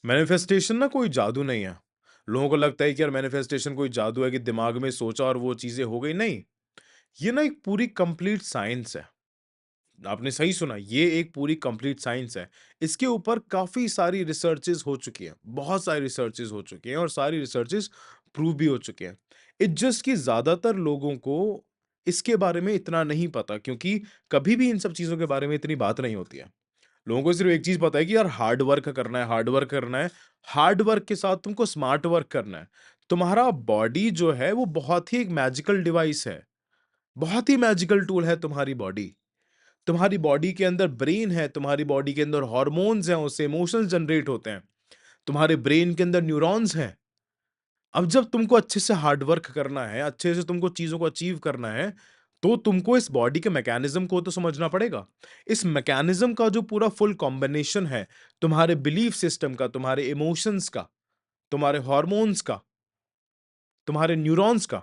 Manifestation ना कोई जादू नहीं है। लोगों को लगता है कि यार मैनिफेस्टेशन कोई जादू है कि दिमाग में सोचा और वो चीज़ें हो गई, नहीं। ये ना एक पूरी कंप्लीट साइंस है। आपने सही सुना, ये एक पूरी कंप्लीट साइंस है। इसके ऊपर काफ़ी सारी रिसर्चेज़ हो चुकी हैं, बहुत सारी रिसर्चेज़ हो चुकी हैं और सारी रिसर्चेज़ प्रूव भी हो चुके हैं। इट्स जस्ट कि ज़्यादातर लोगों को इसके बारे में इतना नहीं पता क्योंकि कभी भी इन सब चीज़ों के बारे में इतनी बात नहीं होती है। लोगों को सिर्फ एक चीज़ पता है कि यार हार्ड वर्क करना है, हार्ड वर्क करना है। हार्ड वर्क के साथ तुमको स्मार्ट वर्क करना है। तुम्हारा बॉडी जो है वो बहुत ही एक मैजिकल डिवाइस है। बहुत ही मैजिकल टूल है तुम्हारी बॉडी। तुम्हारी बॉडी के अंदर ब्रेन है, तुम्हारी बॉडी के अंदर हॉर्मोन्स हैं, उससे इमोशंस जनरेट होते हैं। तुम्हारे ब्रेन के अंदर न्यूरॉन्स हैं। अब जब तुमको अच्छे से हार्ड वर्क करना है, अच्छे से तुमको चीज़ों को अचीव करना है, तो तुमको इस बॉडी के मैकेनिज़्म को तो समझना पड़ेगा। इस मैकेनिज़्म का जो पूरा फुल कॉम्बिनेशन है, तुम्हारे बिलीफ सिस्टम का, तुम्हारे इमोशंस का, तुम्हारे हॉर्मोन्स का, तुम्हारे न्यूरॉन्स का,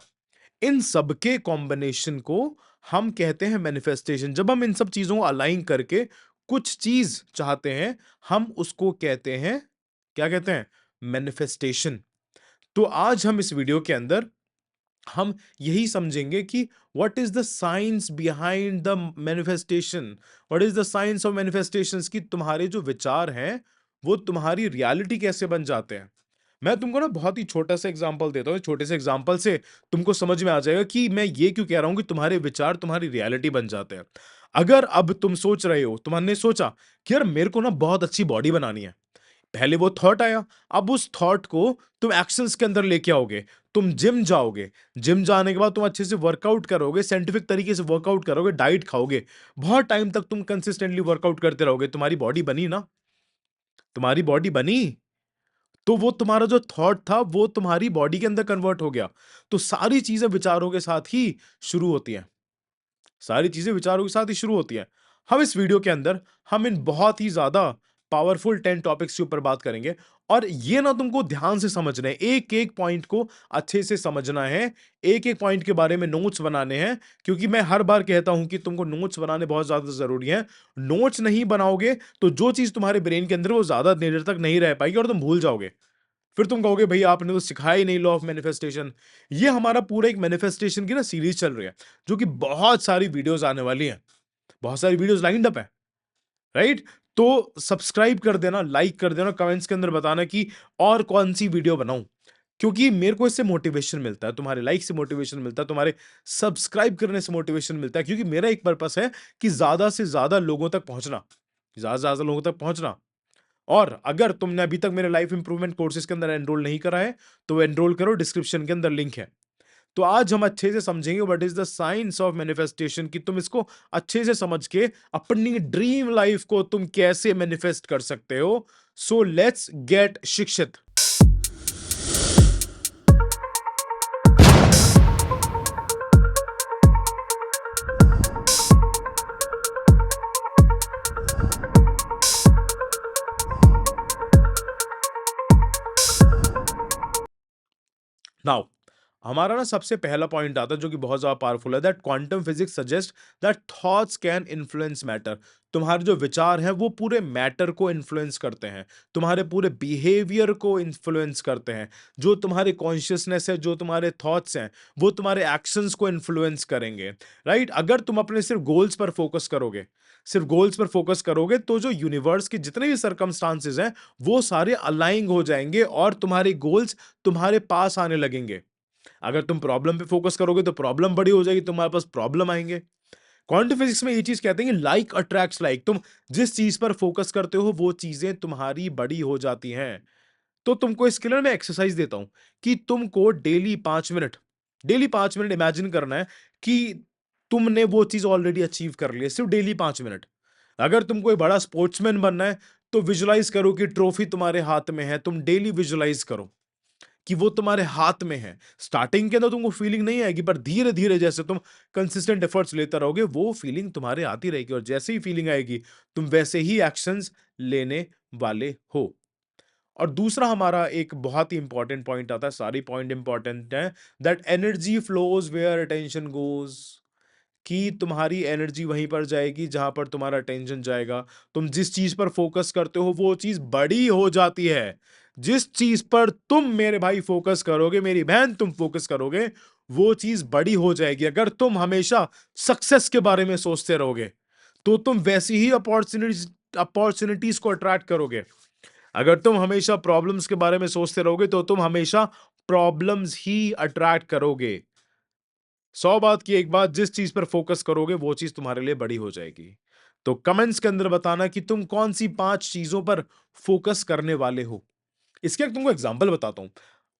इन सब के कॉम्बिनेशन को हम कहते हैं मैनिफेस्टेशन। जब हम इन सब चीज़ों को अलाइन करके कुछ चीज़ चाहते हैं, हम उसको कहते हैं, क्या कहते हैं? मैनिफेस्टेशन। तो आज हम इस वीडियो के अंदर हम यही समझेंगे कि what is the science behind the manifestation, what is the science of manifestations, कि तुम्हारे जो विचार हैं वो तुम्हारी रियलिटी कैसे बन जाते हैं। मैं तुमको ना बहुत ही छोटा सा एग्जांपल देता हूँ। छोटे से एग्जांपल से तुमको समझ में आ जाएगा कि मैं ये क्यों कह रहा हूँ कि तुम्हारे विचार तुम्हारी रियलिटी बन जाते हैं। अगर अब तुम सोच रहे हो, तुमने सोचा कि यार मेरे को ना बहुत अच्छी बॉडी बनानी है, पहले वो थॉट आया, अब उस थॉट को तुम एक्शंस के अंदर लेके आओगे। तुम जिम जाओगे, जिम जाने के बाद तुम अच्छे से वर्कआउट करोगे, साइंटिफिक तरीके से वर्कआउट करोगे, डाइट खाओगे। बहुत टाइम तक तुम कंसिस्टेंटली वर्कआउट करते रहोगे, तुम्हारी बॉडी बनी ना? तुम्हारी बॉडी बनी, तो वो तुम्हारा जो थॉट था वो तुम्हारी बॉडी के अंदर कन्वर्ट हो गया। तो सारी चीज़ें विचारों के साथ ही शुरू होती हैं। सारी चीज़ें विचारों के साथ ही शुरू होती हैं। हम इस वीडियो के अंदर हम इन बहुत ही ज़्यादा पावरफुल 10 टॉपिक्स के ऊपर बात करेंगे और ये ना तुमको ध्यान से समझना है, एक-एक पॉइंट को अच्छे से समझना है, एक-एक पॉइंट के बारे में नोट्स बनाने हैं, क्योंकि मैं हर बार कहता हूँ कि तुमको नोट्स बनाने बहुत ज़्यादा ज़रूरी हैं। नोट्स नहीं बनाओगे तो जो चीज़ तुम्हारे ब्रेन के अंदर है वो ज़्यादा देर तक नहीं रह पाएगी और तुम भूल जाओगे। फिर तुम कहोगे भई आपने तो सिखाया ही नहीं लॉ ऑफ मैनिफेस्टेशन। ये हमारा पूरा एक मैनिफेस्टेशन की ना सीरीज़ चल रही है, जो कि बहुत सारी वीडियोज़ आने वाली हैं। बहुत सारी वीडियोज़ लाइन्ड अप है, राइट? तो सब्सक्राइब कर देना, लाइक कर देना, कमेंट्स के अंदर बताना कि और कौन-सी वीडियो बनाऊँ? क्योंकि मेरे को इससे मोटिवेशन मिलता है, तुम्हारे लाइक से मोटिवेशन मिलता है, तुम्हारे सब्सक्राइब करने से मोटिवेशन मिलता है, क्योंकि मेरा एक पर्पस है कि ज़्यादा से ज़्यादा लोगों तक पहुँचना, ज़्यादा से ज़्यादा लोगों तक पहुँचना। और अगर तुमने अभी तक मेरे लाइफ इंप्रूवमेंट कोर्सेज के अंदर एनरोल नहीं करा है, तो एनरोल करो, डिस्क्रिप्शन के अंदर लिंक है। तो आज हम अच्छे से समझेंगे what is the science of manifestation, कि तुम इसको अच्छे से समझ के अपनी ड्रीम लाइफ को तुम कैसे मैनिफेस्ट कर सकते हो। सो लेट्स गेट शिक्षित। नाउ हमारा ना सबसे पहला पॉइंट आता है जो कि बहुत ज्यादा पावरफुल है, that quantum physics suggest that thoughts can influence matter. तुम्हारे जो विचार हैं वो पूरे मैटर को इन्फ्लुएंस करते हैं, तुम्हारे पूरे बिहेवियर को इन्फ्लुएंस करते हैं। जो तुम्हारे कॉन्शियसनेस है, जो तुम्हारे थॉट्स हैं, वो तुम्हारे एक्शंस को इन्फ्लुएंस करेंगे, राइट? अगर तुम अपने सिर्फ गोल्स पर फोकस करोगे, सिर्फ गोल्स पर फोकस करोगे, तो जो यूनिवर्स के जितने भी सर्कमस्टांसेस हैं वो सारे अलाइंग हो जाएंगे और तुम्हारे गोल्स तुम्हारे पास आने लगेंगे। अगर तुम प्रॉब्लम पे फोकस करोगे तो प्रॉब्लम बड़ी हो जाएगी, तुम्हारे पास प्रॉब्लम आएंगे। क्वांटम फिजिक्स में ये चीज कहते हैं कि लाइक अट्रैक्ट्स लाइक। तुम जिस चीज पर फोकस करते हो वो चीजें तुम्हारी बड़ी हो जाती हैं। तो तुमको इसके लिए मैं एक्सरसाइज देता हूं कि तुमको डेली 5 मिनट इमेजिन करना है कि तुमने वो चीज ऑलरेडी अचीव कर ली है, सिर्फ डेली 5 मिनट। अगर तुमको एक बड़ा स्पोर्ट्समैन बनना है तो विजुलाइज करो कि ट्रॉफी तुम्हारे हाथ में है, तुम डेली विजुलाइज करो कि वो तुम्हारे हाथ में है। स्टार्टिंग के अंदर तुमको फीलिंग नहीं आएगी, पर धीरे-धीरे जैसे तुम कंसिस्टेंट एफर्ट्स लेते रहोगे, वो फीलिंग तुम्हारे आती रहेगी और जैसे ही फीलिंग आएगी, तुम वैसे ही एक्शंस लेने वाले हो। और दूसरा हमारा एक बहुत ही इंपॉर्टेंट पॉइंट आता है, सारी पॉइंट इंपॉर्टेंट हैं, that energy flows where attention goes. कि तुम्हारी एनर्जी वहीं पर जाएगी जहां पर तुम्हारा टेंशन जाएगा। तुम जिस चीज पर फोकस करते हो वो चीज बड़ी हो जाती है। जिस चीज पर तुम मेरे भाई फोकस करोगे, मेरी बहन तुम फोकस करोगे, वो चीज बड़ी हो जाएगी। अगर तुम हमेशा सक्सेस के बारे में सोचते रहोगे तो तुम वैसी ही अपॉर्चुनिटीज को अट्रैक्ट करोगे। अगर तुम हमेशा प्रॉब्लम्स के बारे में सोचते रहोगे तो तुम हमेशा प्रॉब्लम्स ही अट्रैक्ट करोगे। 100 बात की एक बात, जिस चीज पर फोकस करोगे वो चीज तुम्हारे लिए बड़ी हो जाएगी। तो कमेंट्स के अंदर बताना कि तुम कौन सी 5 चीजों पर फोकस करने वाले हो। इसके एक तुमको एग्जांपल बताता हूं।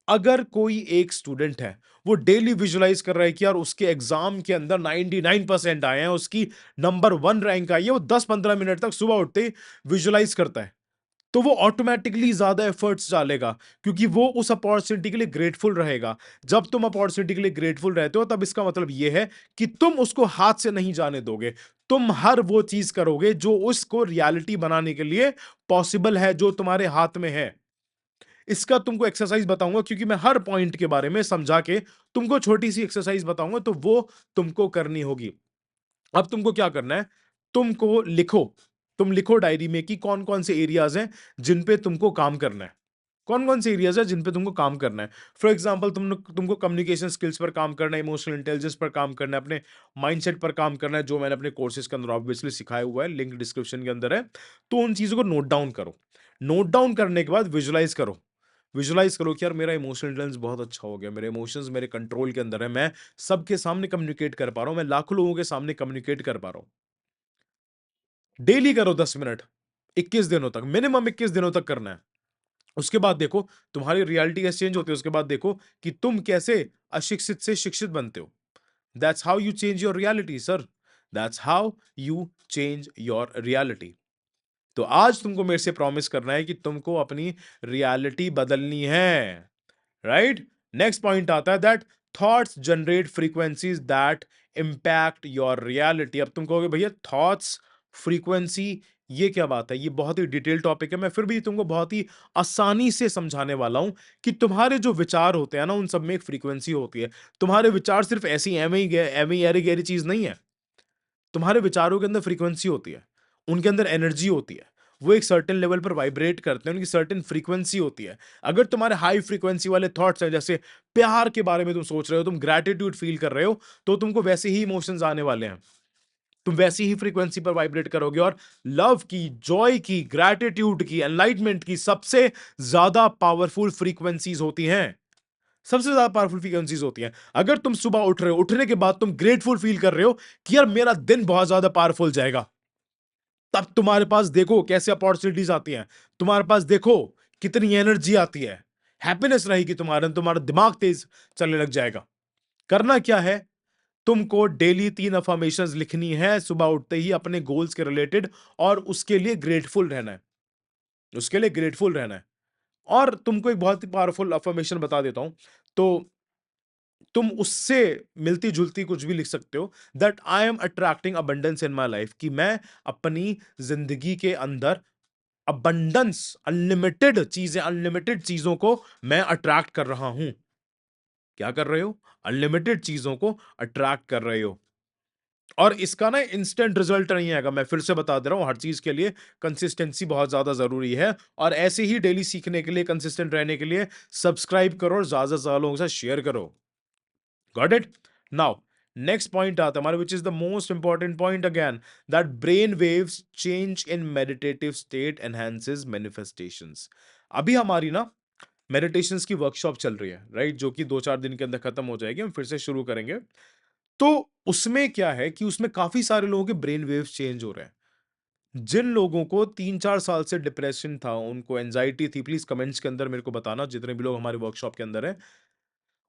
अगर कोई एक स्टूडेंट है, वो डेली विजुलाइज कर रहा है कि यार उसके एग्जाम के अंदर 99% आए हैं, उसकी नंबर 1 रैंक आई है, वो 10-15 मिनट तक सुबह उठते ही विजुलाइज करता है, तो वो ऑटोमेटिकली ज्यादा एफर्ट्स डालेगा, क्योंकि वो उस अपॉर्चुनिटी के लिए ग्रेटफुल रहेगा। जब तुम अपॉर्चुनिटी के लिए ग्रेटफुल रहते हो तब इसका मतलब यह है कि तुम उसको हाथ से नहीं जाने दोगे। तुम हर वो चीज करोगे जो उसको रियलिटी बनाने के लिए पॉसिबल है, जो तुम्हारे हाथ में है। इसका तुमको एक्सरसाइज बताऊंगा, क्योंकि मैं हर पॉइंट के बारे में समझा के तुमको छोटी सी एक्सरसाइज बताऊंगा, तो वो तुमको करनी होगी। अब तुमको क्या करना है, तुमको लिखो, तुम लिखो डायरी में कि कौन कौन से एरियाज हैं जिन पे तुमको काम करना है। कौन कौन से एरियाज है जिन पे तुमको काम करना है। फॉर एग्जांपल तुमको कम्युनिकेशन स्किल्स पर काम करना है, इमोशनल इंटेलिजेंस पर काम करना है, अपने माइंडसेट पर काम करना है, जो मैंने अपने कोर्सेज के अंदर ऑब्वियसली सिखाया हुआ है, लिंक डिस्क्रिप्शन के अंदर है। तो उन चीजों को नोट डाउन करो। नोट डाउन करने के बाद विजुलाइज करो। विजुलाइज करो कि यार मेरा इमोशनल इंटेलिजेंस बहुत अच्छा हो गया, मेरे इमोशंस मेरे कंट्रोल के अंदर है, मैं सबके सामने कम्युनिकेट कर पा रहा हूं, मैं लाखों लोगों के सामने कम्युनिकेट कर पा रहा हूं। डेली करो 10 मिनट, 21 दिनों तक, मिनिमम 21 दिनों तक करना है। उसके बाद देखो तुम्हारी रियलिटी कैसे चेंज होती है। उसके बाद देखो कि तुम कैसे अशिक्षित से शिक्षित बनते हो। That's how you change your reality sir. That's how you change your reality. तो आज तुमको मेरे से प्रॉमिस करना है कि तुमको अपनी रियलिटी बदलनी है। राइट। नेक्स्ट पॉइंट आता है that thoughts generate frequencies that impact your reality. अब तुम कहोगे भैया थॉट्स, फ्रीक्वेंसी, ये क्या बात है, ये बहुत ही डिटेल टॉपिक है। मैं फिर भी तुमको बहुत ही आसानी से समझाने वाला हूं कि तुम्हारे जो विचार होते हैं ना, उन सब में एक फ्रीक्वेंसी होती है। तुम्हारे विचार सिर्फ ऐसी एवी एरी गहरी चीज नहीं है। तुम्हारे विचारों के अंदर फ्रीक्वेंसी होती है, उनके अंदर एनर्जी होती है, वो एक सर्टेन लेवल पर वाइब्रेट करते हैं, उनकी सर्टेन फ्रीक्वेंसी होती है। अगर तुम्हारे हाई फ्रीक्वेंसी वाले थॉट्स हैं, जैसे प्यार के बारे में तुम सोच रहे हो, तुम ग्रैटिट्यूड फील कर रहे हो, तो तुमको वैसे ही इमोशंस आने वाले हैं। तुम वैसी ही फ्रीक्वेंसी पर वाइब्रेट करोगे। और लव की, जॉय की, ग्रैटिट्यूड की, एनलाइटमेंट की सबसे ज्यादा पावरफुल फ्रीक्वेंसीज होती हैं। सबसे ज्यादा पावरफुल फ्रीक्वेंसीज होती हैं। अगर तुम सुबह उठ रहे हो, उठने के बाद तुम ग्रेटफुल फील कर रहे हो कि यार मेरा दिन बहुत ज्यादा पावरफुल जाएगा, तब तुम्हारे पास देखो कैसे अपॉर्चुनिटीज आती हैं। तुम्हारे पास देखो कितनी एनर्जी आती है, हैप्पीनेस रहेगी तुम्हारे, तुम्हारा दिमाग तेज चलने लग जाएगा। करना क्या है, तुमको डेली 3 अफर्मेशंस लिखनी है सुबह उठते ही अपने गोल्स के रिलेटेड, और उसके लिए ग्रेटफुल रहना है। उसके लिए ग्रेटफुल रहना है। और तुमको एक बहुत ही पावरफुल अफर्मेशन बता देता हूं, तो तुम उससे मिलती जुलती कुछ भी लिख सकते हो। That I am attracting abundance in my life, कि मैं अपनी जिंदगी के अंदर अबंडेंस, अनलिमिटेड चीजें, अनलिमिटेड चीजों को मैं अट्रैक्ट कर रहा हूं। क्या कर रहे हो, अनलिमिटेड चीजों को अट्रैक्ट कर रहे हो। और इसका ना इंस्टेंट रिजल्ट नहीं आएगा, मैं फिर से बता दे रहा हूं, हर चीज के लिए कंसिस्टेंसी बहुत ज्यादा जरूरी है। और ऐसे ही डेली सीखने के लिए, कंसिस्टेंट रहने के लिए सब्सक्राइब करो और ज्यादा से ज्यादा लोगों के साथ शेयर करो। Got it. Now next point आता है हमारे, which is the most important point again, that brain waves change in meditative state enhances manifestations. अभी हमारी ना मेडिटेशंस की वर्कशॉप चल रही है, राइट, जो कि 2-4 दिन के अंदर खत्म हो जाएगी, हम फिर से शुरू करेंगे। तो उसमें क्या है कि उसमें काफी सारे लोगों के ब्रेन वेव्स चेंज हो रहे हैं। जिन लोगों को 3-4 साल से डिप्रेशन था, उनको एंजाइटी थी, प्लीज कमेंट्स के अंदर मेरे को बताना, जितने भी लोग हमारे वर्कशॉप के अंदर हैं,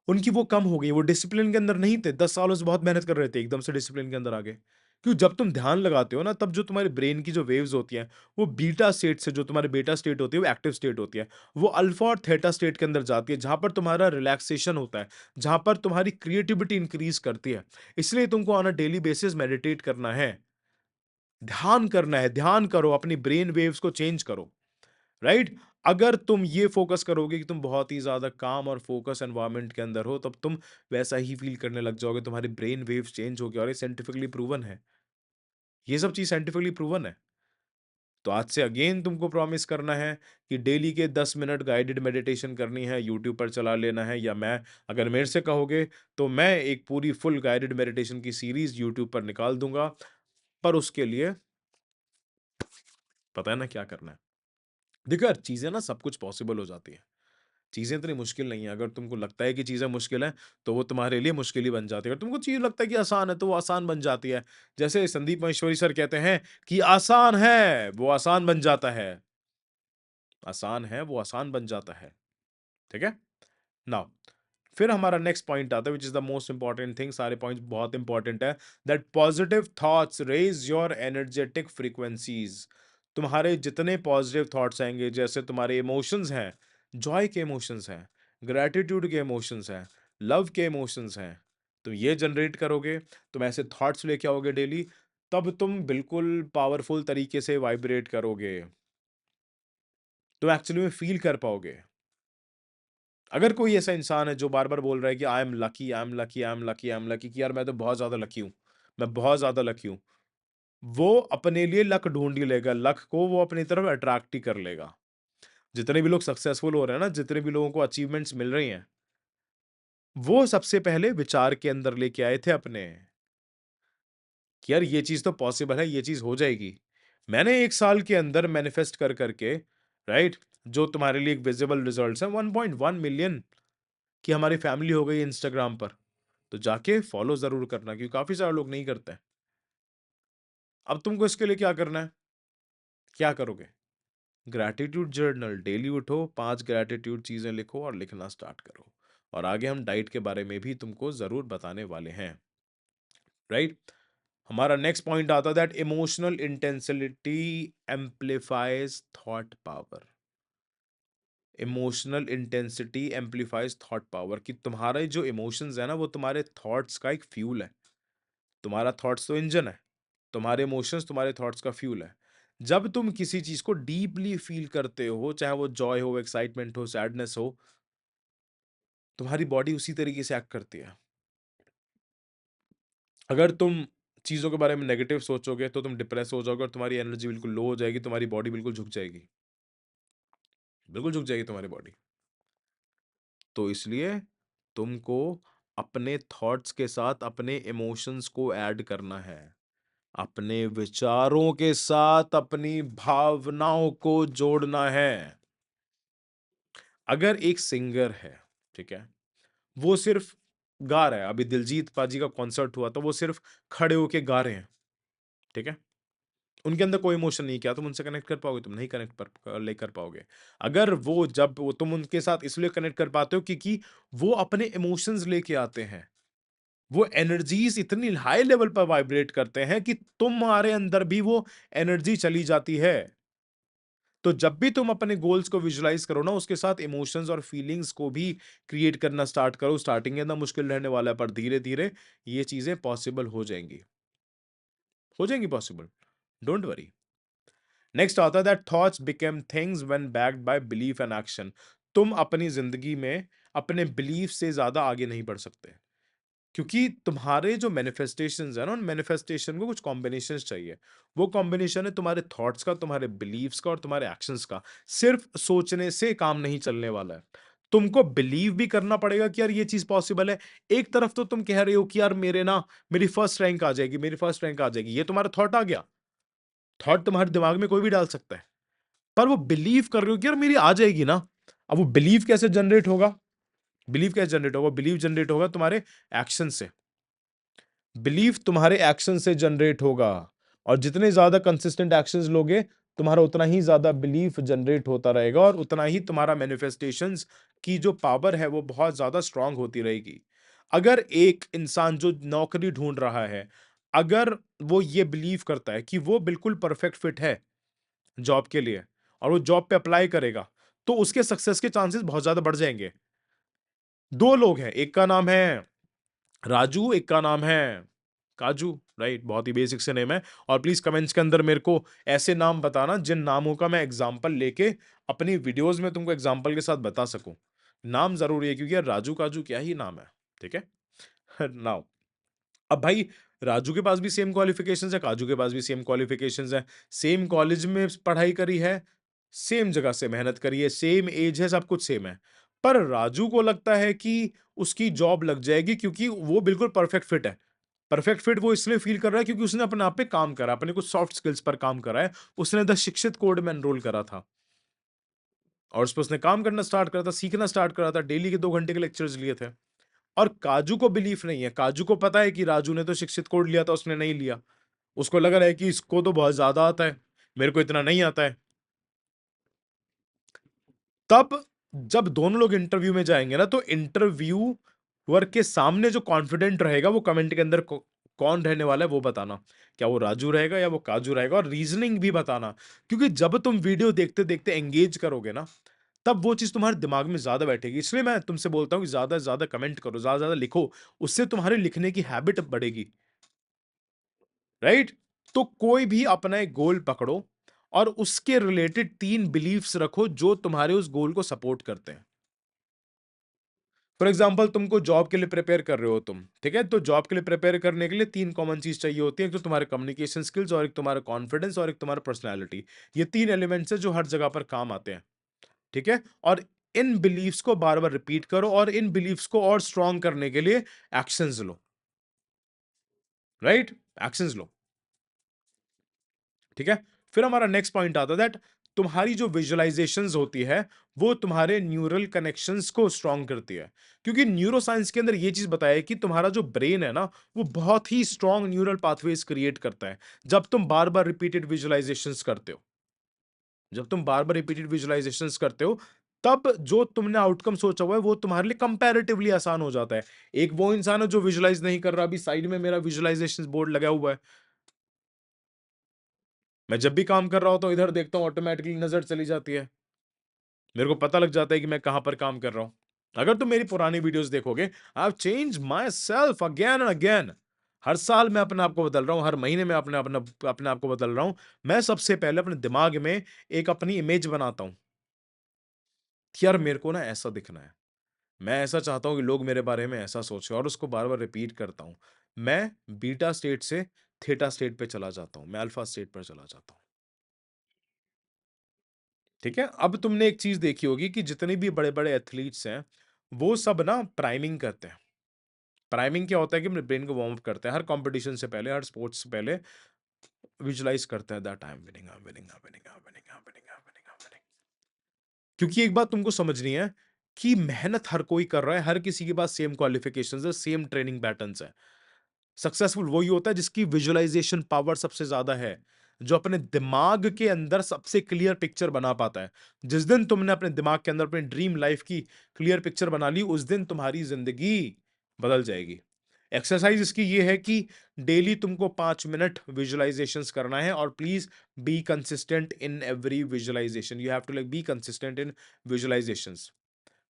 उनकी वो कम हो गई। वो डिसिप्लिन के अंदर नहीं थे, 10 सालों से बहुत मेहनत कर रहे थे, एकदम से डिसिप्लिन के अंदर आ गए। क्योंकि जब तुम ध्यान लगाते हो ना, तब जो तुम्हारे ब्रेन की जो वेव्स होती हैं, वो बीटा स्टेट से, जो तुम्हारे बेटा स्टेट होती है वो एक्टिव स्टेट होती है, वो अल्फा और थेटा स्टेट के अंदर जाती है, जहां पर तुम्हारा रिलैक्सेशन होता है, जहां पर तुम्हारी क्रिएटिविटी इंक्रीज करती है। इसलिए तुमको on a daily basis meditate करना है, ध्यान करना है। ध्यान करो, अपनी ब्रेन वेव्स को चेंज करो। राइट। अगर तुम ये फ़ोकस करोगे कि तुम बहुत ही ज़्यादा काम और फ़ोकस एनवायरनमेंट के अंदर हो, तब तुम वैसा ही फ़ील करने लग जाओगे, तुम्हारे ब्रेन वेव्स चेंज हो गए और ये साइंटिफिकली प्रूवन है। ये सब चीज़ साइंटिफिकली प्रूवन है। तो आज से अगेन तुमको प्रॉमिस करना है कि डेली के 10 मिनट गाइडेड मेडिटेशन करनी है, यूट्यूब पर चला लेना है, या मैं अगर मेरे से कहोगे तो मैं एक पूरी फुल गाइडेड मेडिटेशन की सीरीज़ यूट्यूब पर निकाल दूँगा। पर उसके लिए पता है ना क्या करना है? देखो यार, चीज़ें ना सब कुछ पॉसिबल हो जाती हैं। चीज़ें इतनी मुश्किल नहीं है, अगर तुमको लगता है कि चीज़ें मुश्किल हैं, तो वो तुम्हारे लिए मुश्किल ही बन जाती है। अगर तुमको चीज़ लगता है कि आसान है, तो वो आसान बन जाती है। जैसे संदीप महेश्वरी सर कहते हैं कि आसान है, वो आसान बन जाता है। आसान है, वो आसान बन जाता है। ठीक है? नाउ फिर हमारा नेक्स्ट पॉइंट आता है which is the most important thing, सारे पॉइंट्स बहुत इंपोर्टेंट है, that positive thoughts raise your energetic frequencies. तुम्हारे जितने पॉजिटिव थॉट्स आएँगे, जैसे तुम्हारे इमोशंस हैं, जॉय के इमोशंस हैं, ग्रैटिट्यूड के इमोशंस हैं, लव के इमोशंस हैं, तुम ये जनरेट करोगे, तुम ऐसे थॉट्स लेके आओगे डेली, तब तुम बिल्कुल पावरफुल तरीके से वाइब्रेट करोगे। तुम एक्चुअली में फ़ील कर पाओगे। अगर कोई ऐसा इंसान है जो बार-बार बोल रहा है कि I am lucky, I am lucky, I am lucky, I am lucky, कि यार मैं तो बहुत ज़्यादा लकी हूँ, मैं बहुत ज़्यादा लकी हूँ। वो अपने लिए लक ढूँढ ही लेगा, लक को वो अपनी तरफ अट्रैक्ट ही कर लेगा। जितने भी लोग सक्सेसफुल हो रहे हैं ना, जितने भी लोगों को अचीवमेंट्स मिल रही हैं, वो सबसे पहले विचार के अंदर लेके आए थे अपने, कि यार ये चीज़ तो पॉसिबल है, ये चीज़ हो जाएगी। मैंने 1 साल के अंदर मैनिफेस्ट कर करके, राइट, जो तुम्हारे लिए एक विज़िबल रिज़ल्ट्स हैं, 1.1 मिलियन की हमारी फैमिली हो गई इंस्टाग्राम पर। तो जाके फॉलो ज़रूर करना, क्योंकि काफ़ी सारे लोग नहीं करते हैं। अब तुमको इसके लिए क्या करना है? क्या करोगे? ग्रैटिट्यूड जर्नल डेली उठो, 5 ग्रैटिट्यूड चीज़ें लिखो और लिखना स्टार्ट करो। और आगे हम डाइट के बारे में भी तुमको ज़रूर बताने वाले हैं, राइट? हमारा नेक्स्ट पॉइंट आता है that emotional intensity amplifies thought power. Emotional intensity amplifies thought power, कि तुम्हारे जो इमोशंस है ना, वो तुम्हारे थॉट्स का एक फ्यूल है। तुम्हारा थॉट्स तो इंजन है, तुम्हारे इमोशंस तुम्हारे थॉट्स का फ्यूल है। जब तुम किसी चीज को डीपली फील करते हो, चाहे वो जॉय हो, एक्साइटमेंट हो, सैडनेस हो, तुम्हारी बॉडी उसी तरीके से एक्ट करती है। अगर तुम चीजों के बारे में नेगेटिव सोचोगे, तो तुम डिप्रेस हो जाओगे और तुम्हारी एनर्जी बिल्कुल लो हो जाएगी, तुम्हारी बॉडी बिल्कुल झुक जाएगी, बिल्कुल झुक जाएगी तुम्हारी बॉडी। तो इसलिए तुमको अपने थॉट्स के साथ अपने इमोशंस को ऐड करना है। अपने विचारों के साथ अपनी भावनाओं को जोड़ना है। अगर एक सिंगर है, ठीक है? वो सिर्फ़ गा रहा है, अभी दिलजीत पाजी का कॉन्सर्ट हुआ, तो वो सिर्फ़ खड़े होके गा रहे हैं, ठीक है? उनके अंदर कोई इमोशन नहीं, क्या तुम उनसे कनेक्ट कर पाओगे? तुम नहीं कनेक्ट कर पाओगे। अगर वो जब वो तुम उनके साथ इसलिए कनेक्ट कर पाते हो क्योंकि वो अपने इमोशंस लेके आते हैं। वो एनर्जीज़ इतनी हाई लेवल पर वाइब्रेट करते हैं कि तुम्हारे अंदर भी वो एनर्जी चली जाती है। तो जब भी तुम अपने गोल्स को विजुअलाइज करो ना, उसके साथ इमोशंस और फीलिंग्स को भी क्रिएट करना स्टार्ट करो। स्टार्टिंग में ना मुश्किल रहने वाला है, पर धीरे-धीरे ये चीज़ें पॉसिबल हो जाएँगी पॉसिबल, डोंट वरी। नेक्स्ट आता है that thoughts become things when backed by belief and action. तुम अपनी ज़िंदगी में अपने बिलीफ से ज़्यादा आगे नहीं बढ़ सकते। क्योंकि तुम्हारे जो मैनिफेस्टेशंस है ना, उन मैनिफेस्टेशन को कुछ कॉम्बिनेशंस चाहिए। वो कॉम्बिनेशन है तुम्हारे थॉट्स का, तुम्हारे बिलीव्स का और तुम्हारे एक्शंस का। सिर्फ सोचने से काम नहीं चलने वाला है। तुमको बिलीव भी करना पड़ेगा कि यार ये चीज पॉसिबल है। एक तरफ तो तुम कह रहे हो कि यार मेरी फर्स्ट रैंक आ जाएगी, मेरी फर्स्ट रैंक आ जाएगी, ये तुम्हारा थॉट आ गया। थॉट तुम्हारे दिमाग में कोई भी डाल सकता है, पर वो बिलीव कर रहे हो कि यार मेरी आ जाएगी ना। अब वो बिलीव कैसे जनरेट होगा? बिलीव जनरेट होगा तुम्हारे एक्शन से। बिलीफ तुम्हारे एक्शन से जनरेट होगा, और जितने ज्यादा कंसिस्टेंट एक्शंस लोगे, तुम्हारा उतना ही ज्यादा बिलीफ जनरेट होता रहेगा, और उतना ही तुम्हारा मैनिफेस्टेशंस की जो पावर है वो बहुत ज्यादा स्ट्रांग होती रहेगी। अगर एक इंसान जो नौकरी ढूंढ रहा है, अगर वो ये बिलीव करता है कि वो बिल्कुल परफेक्ट फिट है जॉब के लिए, और वो जॉब पे अप्लाई करेगा, तो उसके सक्सेस के चांसेस बहुत ज्यादा बढ़ जाएंगे। दो लोग हैं, एक का नाम है राजू, एक का नाम है काजू, राइट, बहुत ही बेसिक से नेम है। और प्लीज़ कमेंट्स के अंदर मेरे को ऐसे नाम बताना जिन नामों का मैं एग्ज़ाम्पल लेके अपनी वीडियोज़ में तुमको एग्ज़ाम्पल के साथ बता सकूँ। नाम ज़रूरी है क्योंकि यार राजू-काजू क्या ही नाम है, ठीक है? नाउ अब भाई राजू के पास भी सेम क्वालिफ़िकेशंस है, काजू के पास भी सेम क्वालिफ़िकेशंस है, सेम कॉलेज में पढ़ाई करी है, सेम जगह से मेहनत करी है, सेम एज है, सब कुछ सेम है। पर राजू को लगता है कि उसकी जॉब लग जाएगी क्योंकि वो बिल्कुल परफेक्ट फिट है। परफेक्ट फिट वो इसलिए फ़ील कर रहा है क्योंकि उसने अपने आप पे काम करा, अपने कुछ सॉफ्ट स्किल्स पर काम करा है। उसने द शिक्षित कोड में एनरोल करा था और उस पे उसने काम करना स्टार्ट करा था, सीखना स्टार्ट करा था, डेली के 2 घंटे के लेक्चर्स लिए थे। और काजू को बिलीफ नहीं है, काजू को पता है कि राजू ने तो शिक्षित कोड लिया था, उसने नहीं लिया। उसको लग रहा है कि इसको तो बहुत ज़्यादा आता है, मेरे को इतना नहीं आता है। तब जब दोनों लोग इंटरव्यू में जाएँगे ना, तो इंटरव्यूअर के सामने जो कॉन्फिडेंट रहेगा, वो कमेंट के अंदर कौन रहने वाला है, वो बताना। क्या वो राजू रहेगा या वो काजू रहेगा, और रीज़निंग भी बताना। क्योंकि जब तुम वीडियो देखते-देखते एंगेज करोगे ना, तब वो चीज़ तुम्हारे दिमाग में ज़्यादा बैठेगी। इसलिए मैं तुमसे बोलता हूँ कि ज़्यादा से ज़्यादा कमेंट करो, ज़्यादा से ज़्यादा लिखो, उससे तुम्हारे लिखने की हैबिट बढ़ेगी, राइट? तो कोई भी अपना एक गोल पकड़ो और उसके रिलेटेड 3 बिलीफ्स रखो जो तुम्हारे उस गोल को सपोर्ट करते हैं। फॉर एग्जाम्पल तुमको जॉब के लिए प्रिपेयर कर रहे हो तुम, ठीक है? तो जॉब के लिए प्रिपेयर करने के लिए 3 कॉमन चीज़ चाहिए होती है। एक तो तुम्हारे कम्युनिकेशन स्किल्स, और एक तुम्हारा कॉन्फिडेंस, और एक तुम्हारा पर्सनैलिटी। ये 3 एलिमेंट्स हैं जो हर जगह पर काम आते हैं, ठीक है? और इन बिलीफ्स को बार-बार रिपीट करो और इन बिलीफ्स को और स्ट्रॉन्ग करने के लिए एक्शंस लो, राइट? एक्शंस लो। ठीक है? फिर हमारा नेक्स्ट पॉइंट आता है दैट तुम्हारी जो विजुअलाइज़ेशंस होती है, वो तुम्हारे न्यूरल कनेक्शंस को स्ट्रॉन्ग करती है। क्योंकि न्यूरोसाइंस के अंदर ये चीज़ बताया है कि तुम्हारा जो ब्रेन है ना, वो बहुत ही स्ट्रॉन्ग न्यूरल पाथवेज़ क्रिएट करता है, जब तुम बार-बार रिपीटेड विजुअलाइज़ेशंस करते हो। जब तुम बार-बार रिपीटेड विजुअलाइज़ेशंस करते हो, तब जो तुमने आउटकम सोचा हुआ है, वो तुम्हारे लिए कंपैरेटिवली आसान हो जाता है। एक वो इंसान है जो विजुअलाइज़ नहीं कर रहा, अभी साइड में मेरा विजुअलाइज़ेशंस बोर्ड लगा हुआ है। मैं जब भी काम कर रहा होता हूँ, इधर देखता हूँ, ऑटोमैटिकली नज़र चली जाती है। मेरे को पता लग जाता है कि मैं कहाँ पर काम कर रहा हूँ। अगर तुम मेरी पुरानी वीडियोज़ देखोगे, I have changed myself again and again. हर साल मैं अपने आप को बदल रहा हूँ, हर महीने मैं अपने आप को बदल रहा हूँ। मैं सबसे पहले अपने दिमाग में एक अपनी इमेज बनाता हूँ कि यार मेरे को ना ऐसा दिखना है। मैं ऐसा चाहता हूँ कि लोग मेरे बारे में ऐसा सोचें, और उसको बार-बार रिपीट करता हूँ। मैं बीटा स्टेट से थीटा स्टेट पे चला जाता हूँ, मैं अल्फा स्टेट पर चला जाता हूँ। ठीक है? अब तुमने एक चीज़ देखी होगी कि जितने भी बड़े-बड़े एथलीट्स हैं, वो सब ना प्राइमिंग करते हैं। प्राइमिंग क्या होता है कि अपने ब्रेन को वार्म अप करते हैं। हर कॉम्पिटिशन से पहले, हर स्पोर्ट्स से पहले विजुअलाइज़ करते हैं that I am winning, I am winning, I am winning, I am winning, I am winning, I am winning, I am winning. क्योंकि एक बात तुमको समझनी है कि मेहनत हर कोई कर रहा है, हर किसी के पास सेम क्वालिफ़िकेशंस है, सेम ट्रेनिंग पैटर्न्स हैं। सक्सेसफुल वही होता है जिसकी विजुअलाइजेशन पावर सबसे ज्यादा है, जो अपने दिमाग के अंदर सबसे क्लियर पिक्चर बना पाता है। जिस दिन तुमने अपने दिमाग के अंदर अपनी ड्रीम लाइफ की क्लियर पिक्चर बना ली, उस दिन तुम्हारी जिंदगी बदल जाएगी। एक्सरसाइज इसकी ये है कि डेली तुमको 5 मिनट विजुअलाइजेशंस करना है, और please be consistent in every visualisation. You have to like be consistent in visualisations,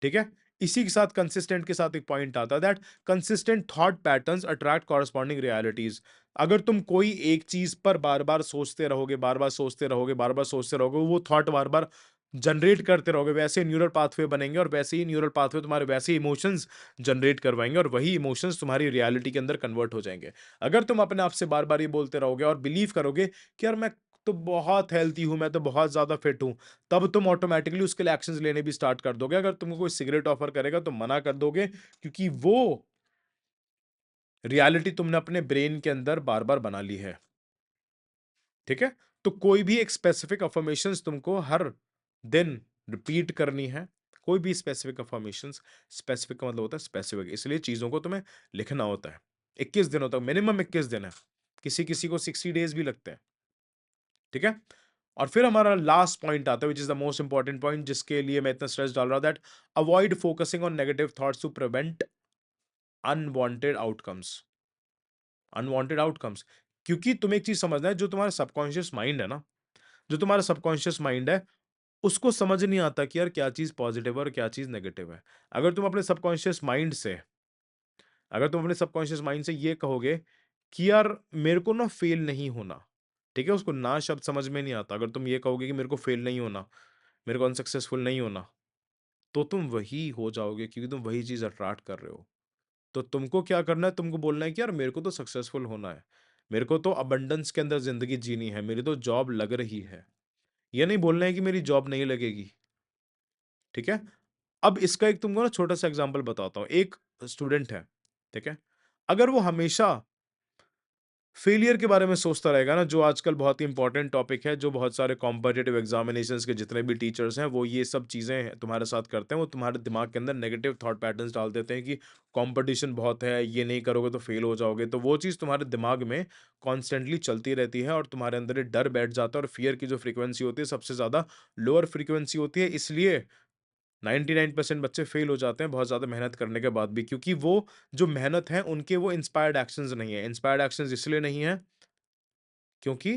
ठीक है? इसी के साथ कंसिस्टेंट के साथ एक पॉइंट आता है that consistent thought patterns attract corresponding realities. अगर तुम कोई एक चीज पर बार-बार सोचते रहोगे, बार-बार सोचते रहोगे, बार-बार सोचते रहोगे, वो थॉट बार-बार जनरेट करते रहोगे, वैसे न्यूरल पाथवे बनेंगे, और वैसे ही न्यूरल पाथवे तुम्हारे वैसे इमोशंस जनरेट करवाएंगे, और वही इमोशंस तुम्हारी रियलिटी के अंदर कन्वर्ट हो जाएंगे। अगर तुम अपने आप से बार-बार ये बोलते रहोगे और बिलीव करोगे कि यार मैं तो बहुत हेल्थी हूँ, मैं तो बहुत ज्यादा फिट हूँ, तब तुम ऑटोमैटिकली उसके लिए एक्शंस लेने भी स्टार्ट कर दोगे। अगर तुमको कोई सिगरेट ऑफर करेगा तो मना कर दोगे, क्योंकि वो रियलिटी तुमने अपने ब्रेन के अंदर बार-बार बना ली है। ठीक है? तो कोई भी एक स्पेसिफिक अफर्मेशंस तुमको हर दिन रिपीट करनी है। कोई भी स्पेसिफिक अफर्मेशंस, स्पेसिफिक का मतलब होता है स्पेसिफिक, इसलिए चीज़ों को तुम्हें लिखना होता है। 21 दिनों तक, मिनिमम 21 दिन है। किसी-किसी को 60 डेज़ भी लगते हैं। ठीक है? और फिर हमारा लास्ट पॉइंट आता है which is the most important point, जिसके लिए मैं इतना स्ट्रेस डाल रहा हूँ, that avoid focusing on negative thoughts to prevent unwanted outcomes. Unwanted outcomes, क्योंकि तुम्हें एक चीज़ समझना है, जो तुम्हारा सबकॉन्शियस माइंड है ना, जो तुम्हारा सबकॉन्शियस माइंड है, उसको समझ नहीं आता कि यार क्या चीज़ पॉजिटिव है और क्या चीज़ नेगेटिव है। अगर तुम अपने सबकॉन्शियस माइंड से अगर तुम अपने सबकॉन्शियस माइंड से ये कहोगे कि यार मेरे को ना फेल नहीं होना, ठीक है? उसको ना शब्द समझ में नहीं आता। अगर तुम ये कहोगे कि मेरे को फेल नहीं होना, मेरे को अनसक्सेसफुल नहीं होना, तो तुम वही हो जाओगे क्योंकि तुम वही चीज़ अट्रैक्ट कर रहे हो। तो तुमको क्या करना है, तुमको बोलना है कि यार मेरे को तो सक्सेसफुल होना है, मेरे को तो अबंडेंस के अंदर ज़िंदगी जीनी है, मेरी तो जॉब लग रही है। ये नहीं बोलना है कि मेरी जॉब नहीं लगेगी, ठीक है? अब इसका एक तुमको ना छोटा-सा एग्ज़ाम्पल बताता हूँ। एक स्टूडेंट है, ठीक है? अगर वो हमेशा फेलियर के बारे में सोचता रहेगा ना, जो आजकल बहुत ही इंपॉर्टेंट टॉपिक है, जो बहुत सारे कॉम्पिटिटिव एग्जामिनेशंस के जितने भी टीचर्स हैं, वो ये सब चीज़ें तुम्हारे साथ करते हैं। वो तुम्हारे दिमाग के अंदर नेगेटिव थॉट पैटर्न्स डाल देते हैं कि कंपटीशन बहुत है, ये नहीं करोगे तो फेल हो जाओगे। तो वो चीज़ तुम्हारे दिमाग में कॉन्स्टेंटली चलती रहती है और तुम्हारे अंदर एक डर बैठ जाता है, और फियर की जो फ्रीक्वेंसी होती है, सबसे ज़्यादा लोअर फ्रीक्वेंसी होती है। इसलिए 99% बच्चे फेल हो जाते हैं बहुत ज़्यादा मेहनत करने के बाद भी, क्योंकि वो जो मेहनत है उनके वो इंस्पायर्ड एक्शंस नहीं है। इंस्पायर्ड एक्शंस इसलिए नहीं है क्योंकि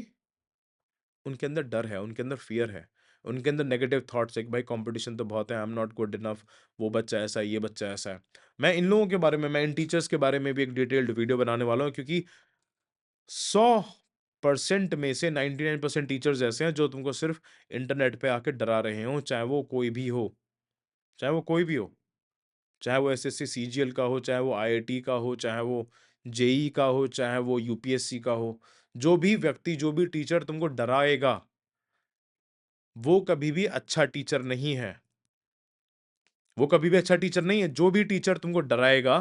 उनके अंदर डर है, उनके अंदर फ़ियर है, उनके अंदर नेगेटिव थॉट्स है कि भाई कॉम्पिटिशन तो बहुत है, I am not good enough, वो बच्चा ऐसा है, ये बच्चा ऐसा है। मैं इन लोगों के बारे में, मैं इन टीचर्स के बारे में भी एक डिटेल्ड वीडियो बनाने वाला हूँ, क्योंकि 100% में से 99% टीचर्स ऐसे हैं जो तुमको सिर्फ़ इंटरनेट पे आके डरा रहे हों, चाहे वो कोई भी हो, चाहे वो कोई भी हो। चाहे वो एसएससी सीजीएल का हो, चाहे वो आईआईटी का हो, चाहे वो जेईई का हो, चाहे वो यूपीएससी का हो। जो भी व्यक्ति, जो भी टीचर तुमको डराएगा, वो कभी भी अच्छा टीचर नहीं है। वो कभी भी अच्छा टीचर नहीं है। जो भी टीचर तुमको डराएगा,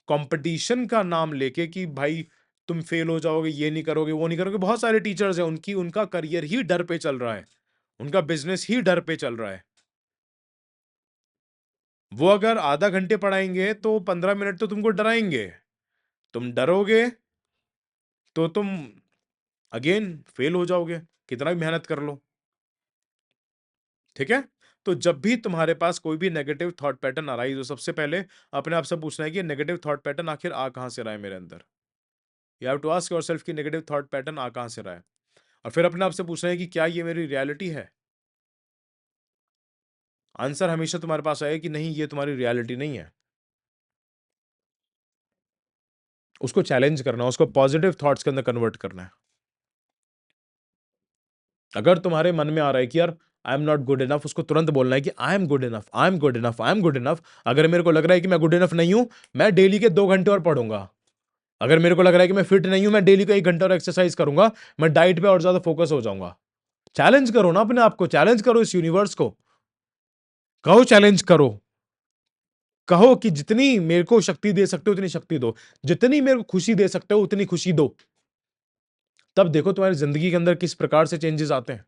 कॉम्पिटिशन का नाम लेके कि भाई तुम फेल हो जाओगे, ये नहीं करोगे, वो नहीं करोगे। बहुत सारे टीचर्स हैं, उनका करियर ही डर पे चल रहा है। उनका बिज़नेस ही डर पे चल रहा है। वो अगर आधा घंटे पढ़ाएँगे, तो 15 मिनट तो तुमको डराएँगे। तुम डरोगे, तो तुम अगेन फेल हो जाओगे, कितना भी मेहनत कर लो, ठीक है? तो जब भी तुम्हारे पास कोई भी नेगेटिव थॉट पैटर्न अराइज़ हो, सबसे पहले अपने आप से पूछना है कि नेगेटिव थॉट पैटर्न आखिर आ कहाँ से रहा है मेरे अंदर? You have to ask yourself कि नेगेटिव थॉट पैटर्न आ कहाँ से रहा है? और फिर अपने आप से पूछना है कि क्या ये मेरी रियलिटी है? आंसर हमेशा तुम्हारे पास आएगा कि नहीं, ये तुम्हारी रियलिटी नहीं है। उसको चैलेंज करना है, उसको पॉजिटिव थॉट्स के अंदर कन्वर्ट करना है। अगर तुम्हारे मन में आ रहा है कि यार I am not good enough, उसको तुरंत बोलना है कि I am good enough, I am good enough, I am good enough. अगर मेरे को लग रहा है कि मैं गुड इनफ नहीं हूं, मैं डेली के 2 घंटे और पढ़ूंगा। अगर मेरे को लग रहा है कि मैं फिट नहीं हूं, मैं डेली का 1 घंटा और एक्सरसाइज करूंगा, मैं डाइट पे और ज्यादा फोकस हो जाऊंगा। चैलेंज करो ना अपने आप को, चैलेंज करो इस यूनिवर्स को। कहो चैलेंज करो, कहो कि जितनी मेरे को शक्ति दे सकते हो उतनी शक्ति दो, जितनी मेरे को खुशी दे सकते हो उतनी खुशी दो। तब देखो तुम्हारी जिंदगी के अंदर किस प्रकार से चेंजेस आते हैं।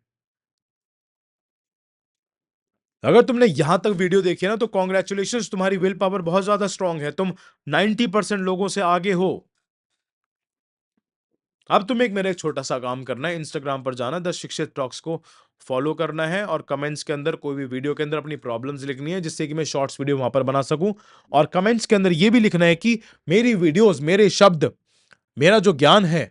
अगर तुमने यहां तक वीडियो देखी है ना, तो कॉन्ग्रेचुलेशन, तुम्हारी विल पावर बहुत ज्यादा स्ट्रांग है। तुम 90% लोगों से आगे हो। अब तुम्हें एक मेरा एक छोटा सा काम करना है, इंस्टाग्राम पर जाना, द शिक्षित टॉक्स को फॉलो करना है, और कमेंट्स के अंदर कोई भी वीडियो के अंदर अपनी प्रॉब्लम्स लिखनी है, जिससे कि मैं शॉर्ट्स वीडियो वहां पर बना सकूं। और कमेंट्स के अंदर यह भी लिखना है कि मेरी वीडियोस, मेरे शब्द, मेरा जो ज्ञान है,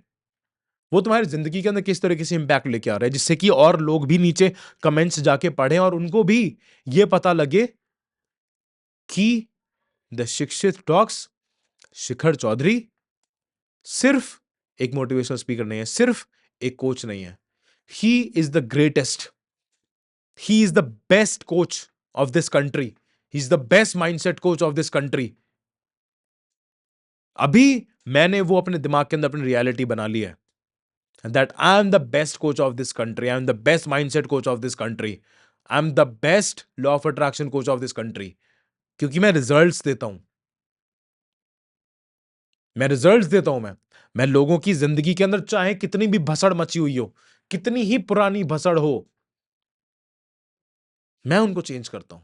वो तुम्हारी जिंदगी के अंदर किस तरीके से इंपैक्ट लेके आ रहा है, जिससे कि और लोग भी नीचे कमेंट्स जाके पढ़ें और उनको भी ये पता लगे कि द शिक्षित टॉक्स, शिखर चौधरी सिर्फ एक मोटिवेशनल स्पीकर नहीं है, सिर्फ एक कोच नहीं है। He is the greatest, he is the best coach of this country, he is the best mindset coach of this country. अभी मैंने वो अपने दिमाग के अंदर अपनी रियलिटी बना ली है, that I am the best coach of this country, I am the best mindset coach of this country, I am the best law of attraction coach of this country. क्योंकि मैं रिजल्ट्स देता हूं, मैं results देता हूं। मैं लोगों की जिंदगी के अंदर चाहे कितनी भी भसड़ मची हुई हो, कितनी ही पुरानी भसड़ हो, मैं उनको चेंज करता हूं।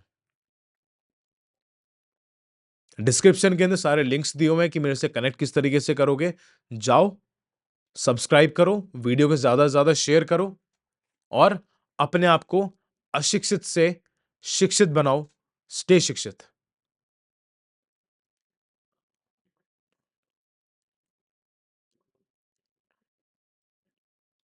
डिस्क्रिप्शन के अंदर सारे लिंक्स दिए हुए हैं कि मेरे से कनेक्ट किस तरीके से करोगे। जाओ, सब्सक्राइब करो, वीडियो को ज्यादा से ज्यादा शेयर करो, और अपने आप को अशिक्षित से शिक्षित बनाओ। स्टे शिक्षित।